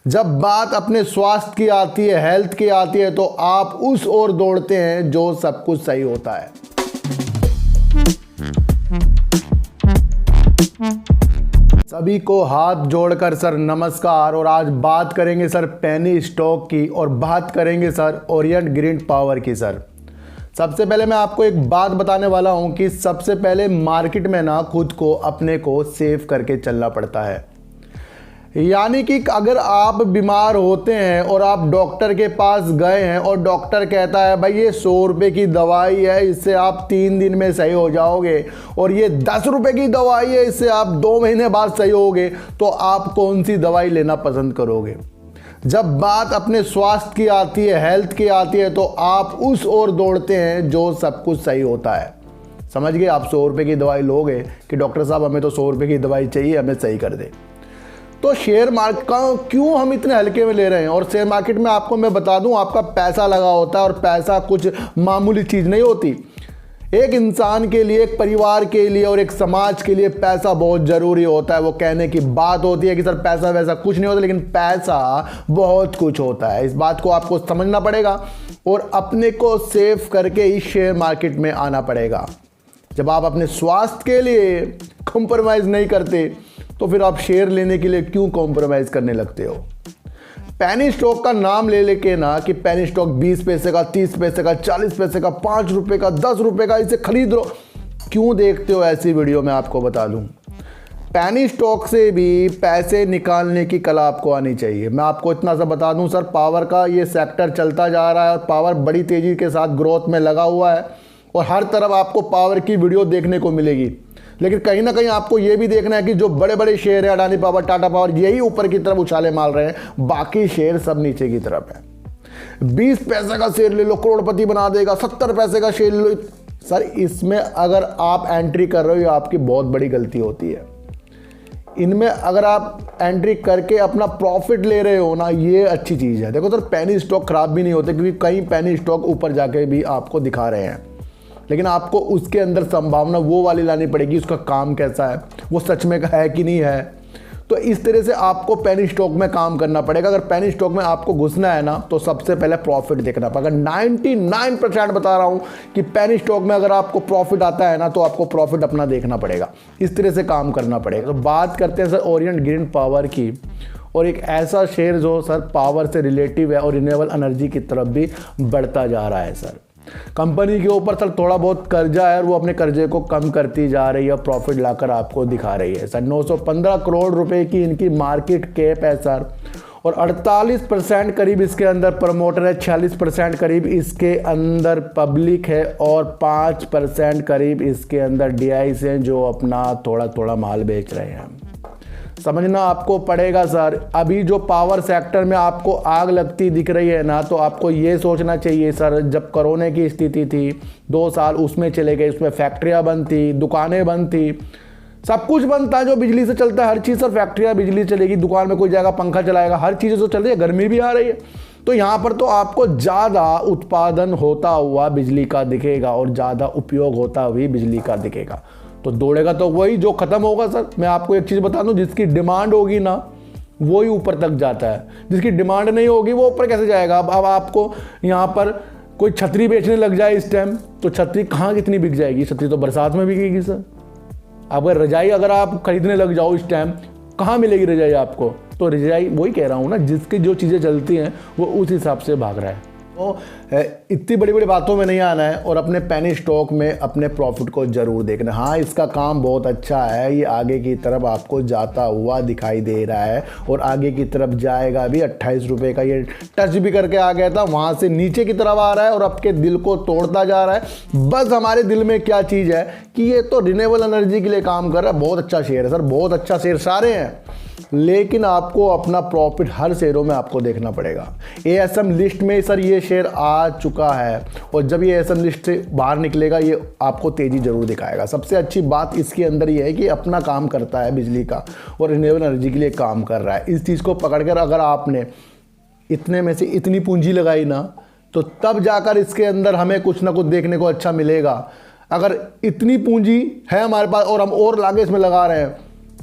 जब बात अपने स्वास्थ्य की आती है, हेल्थ की आती है, तो आप उस ओर दौड़ते हैं जो सब कुछ सही होता है। सभी को हाथ जोड़कर सर नमस्कार। और आज बात करेंगे सर पेनी स्टॉक की और बात करेंगे सर ओरिएंट ग्रीन पावर की। सर सबसे पहले मैं आपको एक बात बताने वाला हूं कि सबसे पहले मार्केट में ना खुद को अपने को सेव करके चलना पड़ता है। यानी कि अगर आप बीमार होते हैं और आप डॉक्टर के पास गए हैं और डॉक्टर कहता है भाई ये 100 रुपये की दवाई है, इससे आप 3 दिन में सही हो जाओगे, और ये 10 रुपये की दवाई है, इससे आप 2 महीने बाद सही होगे, तो आप कौन सी दवाई लेना पसंद करोगे? जब बात अपने स्वास्थ्य की आती है, हेल्थ की आती है, तो आप उस ओर दौड़ते हैं जो सब कुछ सही होता है। समझ गए? आप 100 रुपये की दवाई लोगे कि डॉक्टर साहब हमें तो 100 रुपये की दवाई चाहिए, हमें सही कर दे। तो शेयर मार्केट का क्यों हम इतने हल्के में ले रहे हैं? और शेयर मार्केट में आपको मैं बता दूं, आपका पैसा लगा होता है और पैसा कुछ मामूली चीज़ नहीं होती। एक इंसान के लिए, एक परिवार के लिए और एक समाज के लिए पैसा बहुत ज़रूरी होता है। वो कहने की बात होती है कि सर पैसा वैसा कुछ नहीं होता, लेकिन पैसा बहुत कुछ होता है। इस बात को आपको समझना पड़ेगा और अपने को सेव करके ही शेयर मार्केट में आना पड़ेगा। जब आप अपने स्वास्थ्य के लिए कॉम्प्रोमाइज़ नहीं करते तो फिर आप शेयर लेने के लिए क्यों कॉम्प्रोमाइज़ करने लगते हो? पेनी स्टॉक का नाम ले लेके ना कि पेनी स्टॉक 20 पैसे का, 30 पैसे का, 40 पैसे का, 5 रुपये का, 10 रुपये का, इसे खरीद लो। क्यों देखते हो ऐसी वीडियो? मैं आपको बता दूं, पेनी स्टॉक से भी पैसे निकालने की कला आपको आनी चाहिए। मैं आपको इतना सा बता दूं सर, पावर का ये सेक्टर चलता जा रहा है और पावर बड़ी तेज़ी के साथ ग्रोथ में लगा हुआ है और हर तरफ आपको पावर की वीडियो देखने को मिलेगी। लेकिन कहीं ना कहीं आपको ये भी देखना है कि जो बड़े बड़े शेयर है, अडानी पावर, टाटा पावर, यही ऊपर की तरफ उछाले मार रहे हैं, बाकी शेयर सब नीचे की तरफ है। 20 पैसे का शेयर ले लो, करोड़पति बना देगा। 70 पैसे का शेयर ले लो। सर इसमें अगर आप एंट्री कर रहे हो, ये आपकी बहुत बड़ी गलती होती है। इनमें अगर आप एंट्री करके अपना प्रॉफिट ले रहे हो ना, ये अच्छी चीज़ है। देखो सर, पेनी स्टॉक खराब भी नहीं होते, क्योंकि कई पेनी स्टॉक ऊपर जाके भी आपको दिखा रहे हैं, लेकिन आपको उसके अंदर संभावना वो वाली लानी पड़ेगी, उसका काम कैसा है, वो सच में है कि नहीं है। तो इस तरह से आपको पेनी स्टॉक में काम करना पड़ेगा। अगर पेनी स्टॉक में आपको घुसना है ना, तो सबसे पहले प्रॉफिट देखना पड़ेगा। 99% बता रहा हूं कि पेनी स्टॉक में अगर आपको प्रॉफिट आता है ना, तो आपको प्रॉफिट अपना देखना पड़ेगा। इस तरह से काम करना पड़ेगा। तो बात करते हैं सर ओरिएंट ग्रीन पावर की, और एक ऐसा शेयर जो सर पावर से रिलेटिव है और रिन्यूएबल एनर्जी की तरफ भी बढ़ता जा रहा है। सर कंपनी के ऊपर सर थोड़ा बहुत कर्जा है और वो अपने कर्जे को कम करती जा रही है, प्रॉफिट लाकर आपको दिखा रही है। सर 915 करोड़ रुपए की इनकी मार्केट कैप है सर, और 48% करीब इसके अंदर प्रमोटर है, 46% करीब इसके अंदर पब्लिक है और 5% करीब इसके अंदर डीआईस हैं जो अपना थोड़ा थोड़ा माल बेच रहे हैं। समझना आपको पड़ेगा सर। अभी जो पावर सेक्टर में आपको आग लगती दिख रही है ना, तो आपको ये सोचना चाहिए सर, जब कोरोना की स्थिति थी 2 साल उसमें चले गए, उसमें फैक्ट्रियां बंद थी, दुकानें बंद थी, सब कुछ बंद था जो बिजली से चलता है। हर चीज़ सर, फैक्ट्रियां बिजली चलेगी, दुकान में कोई जाएगा पंखा चलाएगा, हर चीज़ तो चल रही है, गर्मी भी आ रही है। तो यहाँ पर तो आपको ज़्यादा उत्पादन होता हुआ बिजली का दिखेगा और ज़्यादा उपयोग होता हुआ बिजली का दिखेगा। तो दौड़ेगा तो वही जो ख़त्म होगा सर। मैं आपको एक चीज़ बता दूं, जिसकी डिमांड होगी ना वही ऊपर तक जाता है, जिसकी डिमांड नहीं होगी वो ऊपर कैसे जाएगा? अब आपको यहाँ पर कोई छतरी बेचने लग जाए इस टाइम, तो छतरी कहाँ कितनी बिक जाएगी? छतरी तो बरसात में बिकेगी सर। अगर रजाई अगर आप खरीदने लग जाओ इस टाइम, कहाँ मिलेगी रजाई आपको? तो रजाई, वही कह रहा हूँ ना, जिसकी जो चीज़ें चलती हैं वो उस हिसाब से भाग रहा है। तो इतनी बड़ी बड़ी बातों में नहीं आना है और अपने पेनी स्टॉक में अपने प्रॉफिट को ज़रूर देखना। हाँ, इसका काम बहुत अच्छा है, ये आगे की तरफ आपको जाता हुआ दिखाई दे रहा है और आगे की तरफ जाएगा भी। 28 रुपये का ये टच भी करके आ गया था, वहाँ से नीचे की तरफ आ रहा है और आपके दिल को तोड़ता जा रहा है। बस हमारे दिल में क्या चीज़ है कि ये तो रिन्यूएबल एनर्जी के लिए काम कर रहा है, बहुत अच्छा शेयर है सर, बहुत अच्छा शेयर सारे हैं, लेकिन आपको अपना प्रॉफिट हर शेयरों में आपको देखना पड़ेगा। एएसएम लिस्ट में सर ये शेयर आ चुका है और जब ये एएसएम लिस्ट से बाहर निकलेगा ये आपको तेज़ी जरूर दिखाएगा। सबसे अच्छी बात इसके अंदर ये है कि अपना काम करता है बिजली का और रिन्यूएबल एनर्जी के लिए काम कर रहा है। इस चीज़ को पकड़कर अगर आपने इतने में से इतनी पूंजी लगाई ना, तो तब जाकर इसके अंदर हमें कुछ ना कुछ देखने को अच्छा मिलेगा। अगर इतनी पूंजी है हमारे पास और हम और लागे इसमें लगा रहे हैं,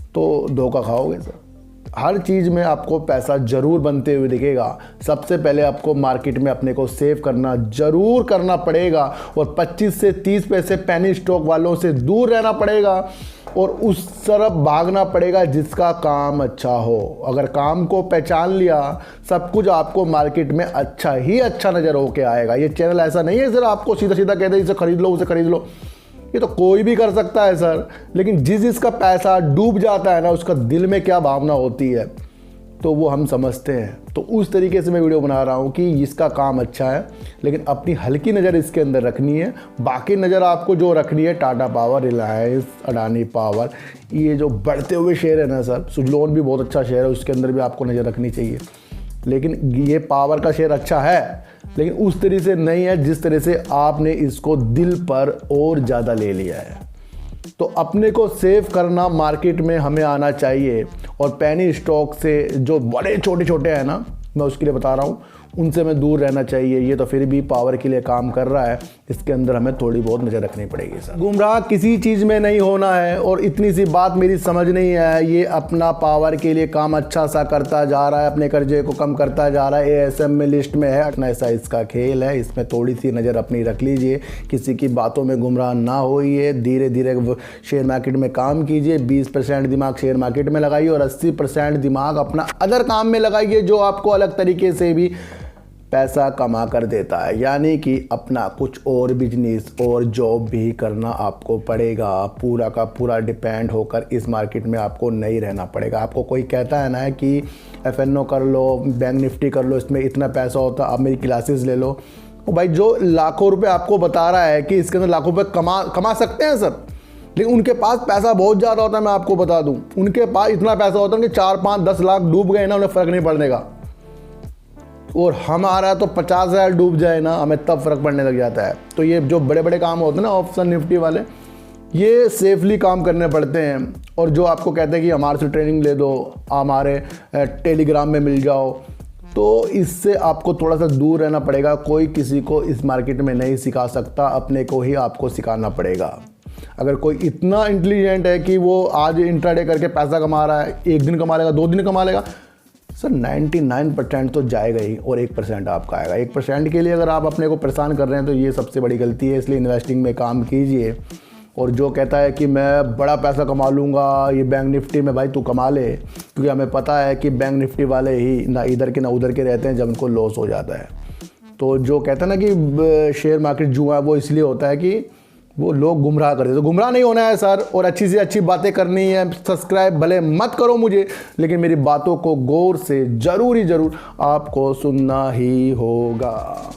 तो धोखा खाओगे सर। हर चीज़ में आपको पैसा ज़रूर बनते हुए दिखेगा। सबसे पहले आपको मार्केट में अपने को सेव करना ज़रूर करना पड़ेगा और 25 से 30 पैसे पेनी स्टॉक वालों से दूर रहना पड़ेगा और उस तरफ भागना पड़ेगा जिसका काम अच्छा हो। अगर काम को पहचान लिया, सब कुछ आपको मार्केट में अच्छा ही अच्छा नज़र होके आएगा। ये चैनल ऐसा नहीं है सर आपको सीधा सीधा कहते हैं इसे खरीद लो उसे खरीद लो, ये तो कोई भी कर सकता है सर, लेकिन जिसका पैसा डूब जाता है ना, उसका दिल में क्या भावना होती है तो वो हम समझते हैं। तो उस तरीके से मैं वीडियो बना रहा हूँ कि इसका काम अच्छा है, लेकिन अपनी हल्की नज़र इसके अंदर रखनी है। बाकी नज़र आपको जो रखनी है टाटा पावर, रिलायंस, अडानी पावर, ये जो बढ़ते हुए शेयर है ना सर, सुजलोन भी बहुत अच्छा शेयर है, उसके अंदर भी आपको नज़र रखनी चाहिए। लेकिन ये पावर का शेयर अच्छा है, लेकिन उस तरह से नहीं है जिस तरह से आपने इसको दिल पर और ज़्यादा ले लिया है। तो अपने को सेव करना मार्केट में हमें आना चाहिए और पेनी स्टॉक से जो बड़े छोटे छोटे हैं ना, मैं उसके लिए बता रहा हूँ, उनसे हमें दूर रहना चाहिए। ये तो फिर भी पावर के लिए काम कर रहा है, इसके अंदर हमें थोड़ी बहुत नज़र रखनी पड़ेगी सर। गुमराह किसी चीज़ में नहीं होना है और इतनी सी बात मेरी समझ नहीं है। ये अपना पावर के लिए काम अच्छा सा करता जा रहा है, अपने कर्जे को कम करता जा रहा है, ASM में लिस्ट में है, ऐसा इसका खेल है। इसमें थोड़ी सी नज़र अपनी रख लीजिए, किसी की बातों में गुमराह ना होइए, धीरे धीरे शेयर मार्केट में काम कीजिए। 20% दिमाग शेयर मार्केट में लगाइए और 80% दिमाग अपना अदर काम में लगाइए जो आपको अलग तरीके से भी पैसा कमा कर देता है। यानी कि अपना कुछ और बिजनेस और जॉब भी करना आपको पड़ेगा। पूरा का पूरा डिपेंड होकर इस मार्केट में आपको नहीं रहना पड़ेगा। आपको कोई कहता है ना कि FNO कर लो, बैंक निफ्टी कर लो, इसमें इतना पैसा होता है, आप मेरी क्लासेस ले लो। तो भाई जो लाखों रुपए आपको बता रहा है कि इसके अंदर लाखों रुपये कमा सकते हैं सर, लेकिन उनके पास पैसा बहुत ज़्यादा होता है। मैं आपको बता दूँ, उनके पास इतना पैसा होता है कि 4, 5, 10 लाख डूब गए ना, उन्हें फ़र्क नहीं पड़ने का। और हमारा तो 50,000 डूब जाए ना, हमें तब फ़र्क पड़ने लग जाता है। तो ये जो बड़े बड़े काम होते हैं ना ऑप्शन निफ्टी वाले, ये सेफली काम करने पड़ते हैं। और जो आपको कहते हैं कि हमारे से ट्रेनिंग ले दो, हमारे टेलीग्राम में मिल जाओ, तो इससे आपको थोड़ा सा दूर रहना पड़ेगा। कोई किसी को इस मार्केट में नहीं सिखा सकता, अपने को ही आपको सिखाना पड़ेगा। अगर कोई इतना इंटेलिजेंट है कि वो आज इंट्राडे करके पैसा कमा रहा है, 1 दिन कमा लेगा, 2 दिन कमा लेगा सर, 99% तो जाएगा ही और 1% आपका आएगा। 1% के लिए अगर आप अपने को परेशान कर रहे हैं तो ये सबसे बड़ी गलती है। इसलिए इन्वेस्टिंग में काम कीजिए। और जो कहता है कि मैं बड़ा पैसा कमा लूँगा ये बैंक निफ्टी में, भाई तू कमा ले, क्योंकि हमें पता है कि बैंक निफ्टी वाले ही ना इधर के ना उधर के रहते हैं जब उनको लॉस हो जाता है। तो जो कहता है ना कि शेयर मार्केट जुआ है, वो इसलिए होता है कि वो लोग गुमराह करते हैं। तो गुमराह नहीं होना है सर, और अच्छी से अच्छी बातें करनी है। सब्सक्राइब भले मत करो मुझे, लेकिन मेरी बातों को गौर से ज़रूर आपको सुनना ही होगा।